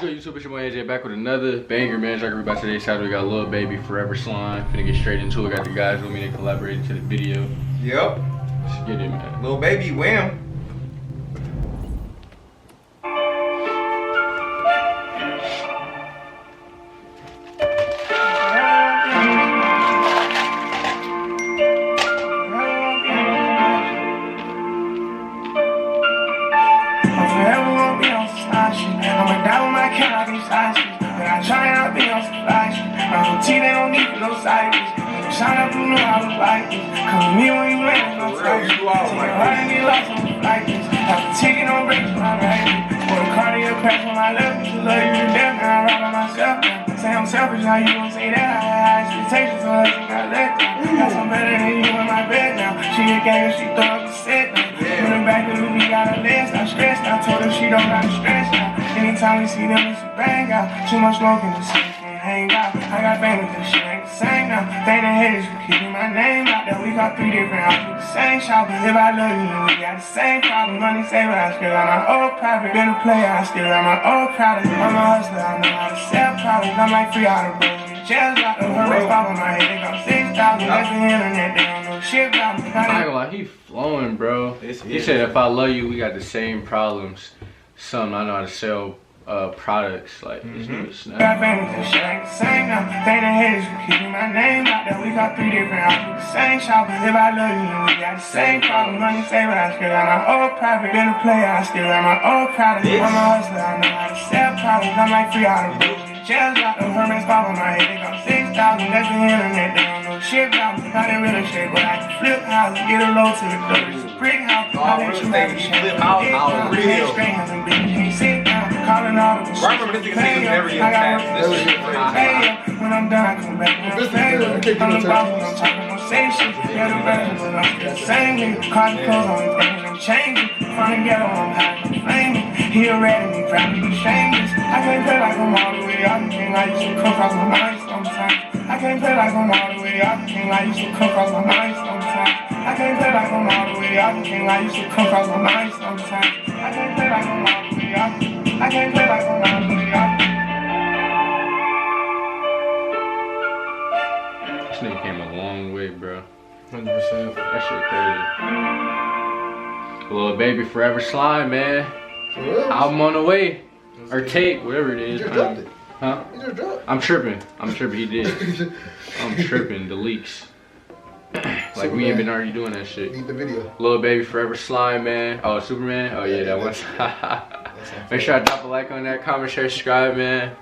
good, YouTube? It's your boy AJ back with another banger, man. Like everybody today's Saturday, we got Lil Baby, Forever Slime. Finna get straight into it. Got the guys with me that collaborated to the video. Yep. Let's get it, man. Lil Baby, wham. I'ma die with my cat, I be side shit. But I try not to be on some fly shit. My routine, they don't need no side bitch. Shine up, you know I was like this. Cause me when you land, no side shit. Take your heart and get lost on the flight this. Have a ticket on breaks when I ride it. For the cardio crash on my left, you love you to death. Now I ride by myself now. Say I'm selfish, how you gon' say that? I had high expectations, so I think I let down. Got some better than you in my bed now. She a gang and she throw up the set now. Put her back to me, got her legs, not stressed. I told her she don't got to stress now. Anytime we see them, it's a bang out. Too much smoke in the city, can't hang out. I got family, this shit ain't the same now. Thank the haters for keeping my name out there. We got 3 different houses with the same shop. If I love you, then we got the same problem. Money saver, I still got my old private. Been a player, I still got my old product. I'm a hustler, I know how to sell products. I'm like 3 out of bro. Just like the race pop on my head, they got 6,000. That's the internet, they don't know shit about me. I ain't gonna lie, he flowing, bro. He said, if I love you, we got the same problems. Something I know how to sell products, like this nigga snap. Got family, this shit ain't the same now. Thank the haters for keeping my name out there. We got 3 different houses with the same shop. If I love you, then we got the same problem. Money saver, I still got my old private. Been a player, I still got my old product. I'm a hustler, I know how to sell products. I'm like 3 out of bro. Just like the hermits pop on my head, they got 6,000. That's the internet, they don't know shit about me. How they really shit, but I can flip houses, get a load to the door. It's a brick house. All real estate, you flip house, how real. Calling all the I remember this nigga saying never get taxed. This shit crazy. When I'm done, I come back and I'm the boss when I'm talking, I'm saying shit. Yeah, the better, but I'm still the same nigga. Cars and clothes on the things, I'm changing. From the ghetto, I'm high, I'm flaming. He a rat and he probably be shameless. I can't play like I'm all the way out. King like you should come across my mind sometimes. I can't play like I'm all the way out. King like you should come across my mind sometimes. I can't play like I'm all the way out. King like you should come across my mind sometimes. I can't play like I'm all the way out. I can't play like I'm all the way out. This nigga came a long way, bro. 100%. That shit crazy. Lil Baby, Forever Slime, man. For real? Album on the way. Or tape, whatever it is. You just dropped it. Huh? You just dropped it. I'm tripping. He did. I'm tripping. The leaks. Like we ain't been already doing that shit. Need the video. Lil Baby, Forever Slime, man. Oh, Superman? Oh yeah, that one. Make sure I drop a like on that, comment, share, subscribe, man.